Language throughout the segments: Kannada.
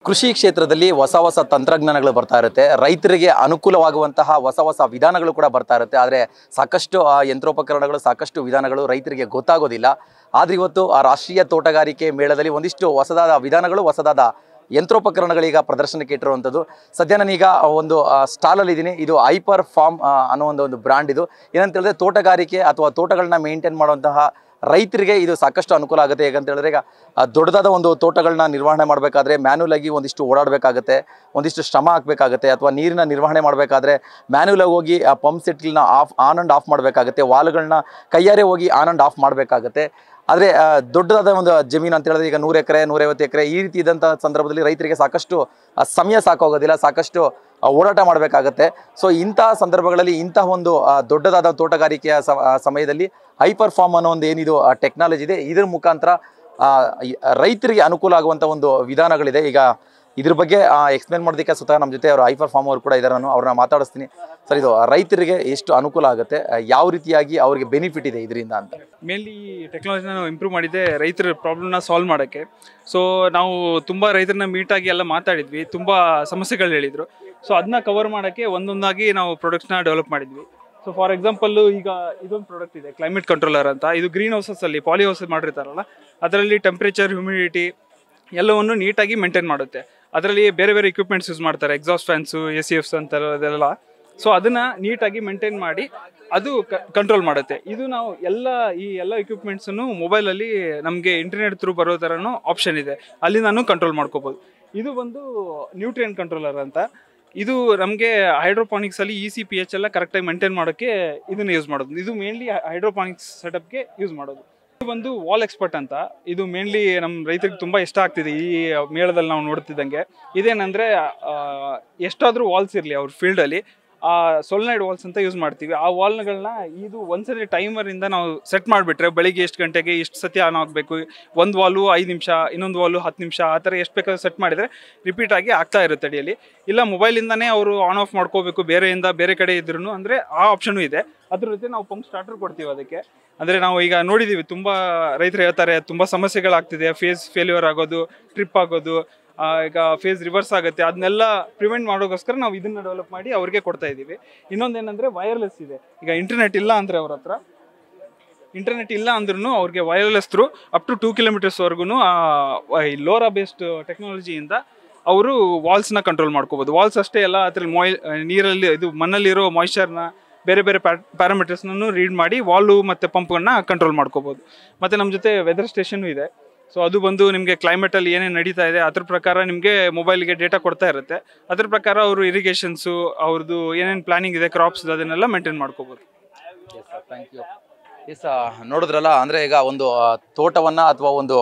ಕೃಷಿ ಕ್ಷೇತ್ರದಲ್ಲಿ ಹೊಸ ಹೊಸ ತಂತ್ರಜ್ಞಾನಗಳು ಬರ್ತಾ ಇರುತ್ತೆ. ರೈತರಿಗೆ ಅನುಕೂಲವಾಗುವಂತಹ ಹೊಸ ಹೊಸ ವಿಧಾನಗಳು ಕೂಡ ಬರ್ತಾ ಇರುತ್ತೆ. ಆದರೆ ಸಾಕಷ್ಟು ಯಂತ್ರೋಪಕರಣಗಳು, ಸಾಕಷ್ಟು ವಿಧಾನಗಳು ರೈತರಿಗೆ ಗೊತ್ತಾಗೋದಿಲ್ಲ. ಆದರೆ ಇವತ್ತು ರಾಷ್ಟ್ರೀಯ ತೋಟಗಾರಿಕೆ ಮೇಳದಲ್ಲಿ ಒಂದಿಷ್ಟು ಹೊಸದಾದ ವಿಧಾನಗಳು, ಹೊಸದಾದ ಯಂತ್ರೋಪಕರಣಗಳೀಗ ಪ್ರದರ್ಶನಕ್ಕೆ ಇಟ್ಟಿರುವಂಥದ್ದು. ಸದ್ಯ ನಾನೀಗ ಒಂದು ಸ್ಟಾಲಲ್ಲಿ ಇದ್ದೀನಿ. ಇದು ಹೈಪರ್ ಫಾರ್ಮ್ ಅನ್ನೋ ಒಂದು ಬ್ರ್ಯಾಂಡ್. ಇದು ಏನಂತ ಹೇಳಿದ್ರೆ ತೋಟಗಾರಿಕೆ ಅಥವಾ ತೋಟಗಳನ್ನ ಮೇಂಟೈನ್ ಮಾಡುವಂತಹ ರೈತರಿಗೆ ಇದು ಸಾಕಷ್ಟು ಅನುಕೂಲ ಆಗುತ್ತೆ. ಹೇಗಂತ ಹೇಳಿದ್ರೆ ಈಗ ದೊಡ್ಡದಾದ ಒಂದು ತೋಟಗಳನ್ನ ನಿರ್ವಹಣೆ ಮಾಡಬೇಕಾದ್ರೆ ಮ್ಯಾನ್ಯುಲ್ ಆಗಿ ಒಂದಿಷ್ಟು ಓಡಾಡಬೇಕಾಗುತ್ತೆ, ಒಂದಿಷ್ಟು ಶ್ರಮ ಹಾಕಬೇಕಾಗುತ್ತೆ. ಅಥವಾ ನೀರಿನ ನಿರ್ವಹಣೆ ಮಾಡಬೇಕಾದ್ರೆ ಮ್ಯಾನ್ಯುಲ್ ಆಗಿ ಹೋಗಿ ಆ ಪಂಪ್ ಸೆಟ್ಗಳನ್ನ ಆನ್ ಆ್ಯಂಡ್ ಆಫ್ ಮಾಡಬೇಕಾಗುತ್ತೆ, ವಾಲ್ಗಳನ್ನ ಕೈಯಾರೆ ಹೋಗಿ ಆನ್ ಆ್ಯಂಡ್ ಆಫ್ ಮಾಡಬೇಕಾಗುತ್ತೆ. ಆದರೆ ದೊಡ್ಡದಾದ ಒಂದು ಜಮೀನು ಅಂತ ಹೇಳಿದ್ರೆ ಈಗ 100 ಎಕರೆ 150 ಎಕರೆ ಈ ರೀತಿ ಇದ್ದಂಥ ಸಂದರ್ಭದಲ್ಲಿ ರೈತರಿಗೆ ಸಾಕಷ್ಟು ಸಮಯ ಸಾಕಾಗೋದಿಲ್ಲ, ಸಾಕಷ್ಟು ಓಡಾಟ ಮಾಡಬೇಕಾಗತ್ತೆ. ಸೊ ಇಂತಹ ಸಂದರ್ಭಗಳಲ್ಲಿ ಇಂತಹ ಒಂದು ದೊಡ್ಡದಾದ ತೋಟಗಾರಿಕೆಯ ಸಮಯದಲ್ಲಿ ಹೈಪರ್ ಫಾರ್ಮ್ ಅನ್ನೋ ಒಂದು ಏನಿದು ಟೆಕ್ನಾಲಜಿ ಇದೆ, ಇದರ ಮುಖಾಂತರ ರೈತರಿಗೆ ಅನುಕೂಲ ಆಗುವಂಥ ಒಂದು ವಿಧಾನಗಳಿದೆ. ಈಗ ಇದ್ರ ಬಗ್ಗೆ ಎಕ್ಸ್ಪ್ಲೇನ್ ಮಾಡೋದಕ್ಕೆ ಸ್ವತಃ ನಮ್ಮ ಜೊತೆ ಅವರು ಹೈಪರ್ ಫಾರ್ಮ್ ಅವರು ಕೂಡ ಇದ್ದಾರೆ. ನಾನು ಅವ್ರನ್ನ ಮಾತಾಡಿಸ್ತೀನಿ. ಸರ್, ಇದು ರೈತರಿಗೆ ಎಷ್ಟು ಅನುಕೂಲ ಆಗುತ್ತೆ, ಯಾವ ರೀತಿಯಾಗಿ ಅವರಿಗೆ ಬೆನಿಫಿಟ್ ಇದೆ ಇದರಿಂದ ಅಂತ? ಮೇನ್ಲಿ ಈ ಟೆಕ್ನಾಲಜಿನ ನಾವು ಇಂಪ್ರೂವ್ ಮಾಡಿದ್ದೆ ರೈತರ ಪ್ರಾಬ್ಲಮ್ನ ಸಾಲ್ವ್ ಮಾಡೋಕ್ಕೆ. ಸೊ ನಾವು ತುಂಬ ರೈತರನ್ನ ಮೀಟಾಗಿ ಎಲ್ಲ ಮಾತಾಡಿದ್ವಿ, ತುಂಬ ಸಮಸ್ಯೆಗಳು ಹೇಳಿದರು. ಸೊ ಅದನ್ನ ಕವರ್ ಮಾಡೋಕ್ಕೆ ಒಂದೊಂದಾಗಿ ನಾವು ಪ್ರಾಡಕ್ಟ್ಸ್ನ ಡೆವಲಪ್ ಮಾಡಿದ್ವಿ. ಸೊ ಫಾರ್ ಎಕ್ಸಾಂಪಲ್ಲು ಈಗ ಇದೊಂದು ಪ್ರಾಡಕ್ಟ್ ಇದೆ, ಕ್ಲೈಮೇಟ್ ಕಂಟ್ರೋಲರ್ ಅಂತ. ಇದು ಗ್ರೀನ್ ಹೌಸಸ್ಸಲ್ಲಿ ಪಾಲಿ ಹೌಸಸ್ ಮಾಡಿರ್ತಾರಲ್ಲ, ಅದರಲ್ಲಿ ಟೆಂಪ್ರೇಚರ್, ಹ್ಯೂಮಿಡಿಟಿ ಎಲ್ಲವನ್ನು ನೀಟಾಗಿ ಮೇಂಟೈನ್ ಮಾಡುತ್ತೆ. ಅದರಲ್ಲಿ ಬೇರೆ ಬೇರೆ ಇಕ್ವಿಪ್ಮೆಂಟ್ಸ್ ಯೂಸ್ ಮಾಡ್ತಾರೆ, ಎಕ್ಸಾಸ್ಟ್ ಫ್ಯಾನ್ಸು, ACFs ಅಂತಾರದೆಲ್ಲ. ಸೊ ಅದನ್ನು ನೀಟಾಗಿ ಮೇಂಟೈನ್ ಮಾಡಿ ಅದು ಕಂಟ್ರೋಲ್ ಮಾಡುತ್ತೆ. ಇದು ನಾವು ಈ ಎಲ್ಲ ಇಕ್ವಿಪ್ಮೆಂಟ್ಸನ್ನು ಮೊಬೈಲಲ್ಲಿ ನಮಗೆ ಇಂಟರ್ನೆಟ್ ಥ್ರೂ ಬರೋ ಥರನೂ ಆಪ್ಷನ್ ಇದೆ, ಅಲ್ಲಿ ನಾನು ಕಂಟ್ರೋಲ್ ಮಾಡ್ಕೋಬೋದು. ಇದು ಒಂದು ನ್ಯೂಟ್ರಿಯೆಂಟ್ ಕಂಟ್ರೋಲರ್ ಅಂತ. ಇದು ನಮಗೆ ಹೈಡ್ರೋಪಾನಿಕ್ಸಲ್ಲಿ EC, pH ಎಲ್ಲ ಕರೆಕ್ಟಾಗಿ ಮೇಂಟೈನ್ ಮಾಡೋಕ್ಕೆ ಇದನ್ನು ಯೂಸ್ ಮಾಡೋದು. ಇದು ಮೇನ್ಲಿ ಹೈಡ್ರೋಪಾನಿಕ್ಸ್ ಸೆಟಪ್ಗೆ ಯೂಸ್ ಮಾಡೋದು. ಇದು ಒಂದು ವಾಲ್ ಎಕ್ಸ್ಪರ್ಟ್ ಅಂತ. ಇದು ಮೇನ್ಲಿ ನಮ್ಮ ರೈತರಿಗೆ ತುಂಬ ಇಷ್ಟ ಆಗ್ತಿದೆ ಈ ಮೇಳದಲ್ಲಿ ನಾವು ನೋಡ್ತಿದ್ದಂಗೆ. ಇದೇನಂದರೆ ಎಷ್ಟಾದರೂ ವಾಲ್ಸ್ ಇರಲಿ ಅವ್ರ ಫೀಲ್ಡಲ್ಲಿ, ಸೊಲ್ನೈಡ್ ವಾಲ್ಸ್ ಅಂತ ಯೂಸ್ ಮಾಡ್ತೀವಿ. ಆ ವಾಲ್ಗಳನ್ನ ಇದು ಒಂದ್ಸರಿ ಟೈಮರಿಂದ ನಾವು ಸೆಟ್ ಮಾಡಿಬಿಟ್ರೆ ಬೆಳಿಗ್ಗೆ ಎಷ್ಟು ಗಂಟೆಗೆ ಎಷ್ಟು ಸತಿ ಆನ್ ಆಗಬೇಕು, ಒಂದು ವಾಲು 5 ನಿಮಿಷ, ಇನ್ನೊಂದು ವಾಲು 10 ನಿಮಿಷ, ಆ ಥರ ಎಷ್ಟು ಬೇಕಾದ್ರೂ ಸೆಟ್ ಮಾಡಿದರೆ ರಿಪೀಟಾಗಿ ಆಗ್ತಾ ಇರುತ್ತೆ ಅಡಿಯಲ್ಲಿ. ಇಲ್ಲ ಮೊಬೈಲಿಂದನೇ ಅವರು ಆನ್ ಆಫ್ ಮಾಡ್ಕೋಬೇಕು, ಬೇರೆ ಕಡೆ ಇದ್ರೂ ಅಂದರೆ ಆ ಆಪ್ಷನು ಇದೆ. ಅದ್ರ ಜೊತೆ ನಾವು ಪಂಪ್ ಸ್ಟಾರ್ಟರ್ ಕೊಡ್ತೀವಿ ಅದಕ್ಕೆ. ಅಂದರೆ ನಾವು ಈಗ ನೋಡಿದ್ದೀವಿ, ತುಂಬ ರೈತರು ಹೇಳ್ತಾರೆ ತುಂಬ ಸಮಸ್ಯೆಗಳಾಗ್ತಿದೆ, ಫೇಸ್ ಫೇಲ್ಯೂರ್ ಆಗೋದು, ಟ್ರಿಪ್ ಆಗೋದು, ಈಗ ಫೇಸ್ ರಿವರ್ಸ್ ಆಗುತ್ತೆ. ಅದನ್ನೆಲ್ಲ ಪ್ರಿವೆಂಟ್ ಮಾಡೋಕ್ಕೋಸ್ಕರ ನಾವು ಇದನ್ನು ಡೆವಲಪ್ ಮಾಡಿ ಅವ್ರಿಗೆ ಕೊಡ್ತಾ ಇದ್ದೀವಿ. ಇನ್ನೊಂದೇನೆಂದರೆ ವೈರ್ಲೆಸ್ ಇದೆ. ಈಗ ಇಂಟರ್ನೆಟ್ ಇಲ್ಲ ಅಂದರೆ ಇಂಟರ್ನೆಟ್ ಇಲ್ಲ ಅಂದ್ರೂ ಅವ್ರಿಗೆ ವೈರ್ಲೆಸ್ ಥ್ರೂ ಅಪ್ ಟು 2 ಕಿಲೋಮೀಟರ್ಸ್ವರೆಗೂ ಲೋರಾ ಬೇಸ್ಡ್ ಟೆಕ್ನಾಲಜಿಯಿಂದ ಅವರು ವಾಲ್ಸ್ನ ಕಂಟ್ರೋಲ್ ಮಾಡ್ಕೋಬೋದು. ವಾಲ್ಸ್ ಅಷ್ಟೇ ಅಲ್ಲ, ಅದ್ರಲ್ಲಿ ನೀರಲ್ಲಿ ಮಣ್ಣಲ್ಲಿರೋ ಮಾಯ್ಶ್ಚರ್ನ, ಬೇರೆ ಪ್ಯಾರಾಮೀಟರ್ಸ್ನೂ ರೀಡ್ ಮಾಡಿ ವಾಲು ಮತ್ತು ಪಂಪನ್ನು ಕಂಟ್ರೋಲ್ ಮಾಡ್ಕೋಬೋದು. ಮತ್ತು ನಮ್ಮ ಜೊತೆ ವೆದರ್ ಸ್ಟೇಷನ್ನು ಇದೆ. ಸೊ ಅದು ಬಂದು ನಿಮಗೆ ಕ್ಲೈಮೇಟಲ್ಲಿ ಏನೇನು ನಡೀತಾ ಇದೆ ಅದ್ರ ಪ್ರಕಾರ ನಿಮಗೆ ಮೊಬೈಲ್ಗೆ ಡೇಟಾ ಕೊಡ್ತಾ ಇರುತ್ತೆ. ಅದ್ರ ಪ್ರಕಾರ ಅವರು ಇರಿಗೇಷನ್ಸು, ಅವ್ರದ್ದು ಏನೇನು ಪ್ಲಾನಿಂಗ್ ಇದೆ, ಕ್ರಾಪ್ಸ್ ಅದನ್ನೆಲ್ಲ ಮೇಂಟೈನ್ ಮಾಡ್ಕೋಬೋದು. Thank you. ನೋಡಿದ್ರಲ್ಲ, ಅಂದರೆ ಈಗ ಒಂದು ತೋಟವನ್ನು ಅಥವಾ ಒಂದು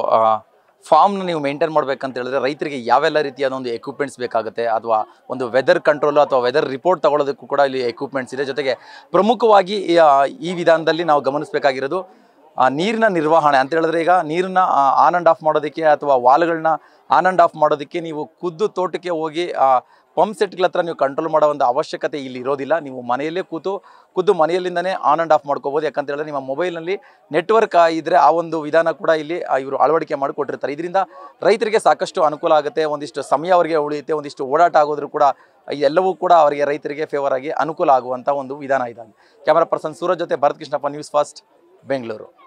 ಫಾರ್ಮ್ನ ನೀವು ಮೇಂಟೈನ್ ಮಾಡ್ಬೇಕಂತ ಹೇಳಿದ್ರೆ ರೈತರಿಗೆ ಯಾವೆಲ್ಲ ರೀತಿಯಾದ ಒಂದು ಎಕ್ವಿಪ್ಮೆಂಟ್ಸ್ ಬೇಕಾಗುತ್ತೆ, ಅಥವಾ ಒಂದು ವೆದರ್ ಕಂಟ್ರೋಲು ಅಥವಾ ವೆದರ್ ರಿಪೋರ್ಟ್ ತಗೊಳ್ಳೋದಕ್ಕೂ ಕೂಡ ಇಲ್ಲಿ ಎಕ್ವಿಪ್ಮೆಂಟ್ಸ್ ಇದೆ. ಜೊತೆಗೆ ಪ್ರಮುಖವಾಗಿ ಈ ವಿಧಾನದಲ್ಲಿ ನಾವು ಗಮನಿಸಬೇಕಾಗಿರೋದು ನೀರಿನ ನಿರ್ವಹಣೆ ಅಂತ ಹೇಳಿದ್ರೆ, ಈಗ ನೀರನ್ನ ಆನ್ ಆ್ಯಂಡ್ ಆಫ್ ಮಾಡೋದಕ್ಕೆ ಅಥವಾ ವಾಲ್ಗಳನ್ನ ಆನ್ ಆ್ಯಂಡ್ ಆಫ್ ಮಾಡೋದಕ್ಕೆ ನೀವು ಖುದ್ದು ತೋಟಕ್ಕೆ ಹೋಗಿ ಪಂಪ್ ಸೆಟ್ಗಳ ಹತ್ರ ನೀವು ಕಂಟ್ರೋಲ್ ಮಾಡೋ ಒಂದು ಅವಶ್ಯಕತೆ ಇಲ್ಲಿ ಇರೋದಿಲ್ಲ. ನೀವು ಮನೆಯಲ್ಲೇ ಖುದ್ದು ಮನೆಯಲ್ಲಿಂದನೇ ಆನ್ ಆ್ಯಂಡ್ ಆಫ್ ಮಾಡ್ಕೋಬೋದು. ಯಾಕಂತ ಹೇಳಿದ್ರೆ ನಿಮ್ಮ ಮೊಬೈಲ್ನಲ್ಲಿ ನೆಟ್ವರ್ಕ್ ಇದ್ದರೆ ಆ ಒಂದು ವಿಧಾನ ಕೂಡ ಇಲ್ಲಿ ಇವರು ಅಳವಡಿಕೆ ಮಾಡಿಕೊಟ್ಟಿರ್ತಾರೆ. ಇದರಿಂದ ರೈತರಿಗೆ ಸಾಕಷ್ಟು ಅನುಕೂಲ ಆಗುತ್ತೆ, ಒಂದಿಷ್ಟು ಸಮಯ ಅವರಿಗೆ ಉಳಿಯುತ್ತೆ, ಒಂದಿಷ್ಟು ಓಡಾಟ ಆಗೋದ್ರೂ ಕೂಡ ಎಲ್ಲವೂ ಕೂಡ ಅವರಿಗೆ ರೈತರಿಗೆ ಫೇವರ್ ಆಗಿ ಅನುಕೂಲ ಆಗುವಂಥ ಒಂದು ವಿಧಾನ ಇದಾಗಿದೆ. ಕ್ಯಾಮರಾ ಪರ್ಸನ್ ಸೂರಜ್ ಜೊತೆ ಭರತ್ ಕೃಷ್ಣಪ್ಪ, ನ್ಯೂಸ್ ಫಾಸ್ಟ್, ಬೆಂಗಳೂರು.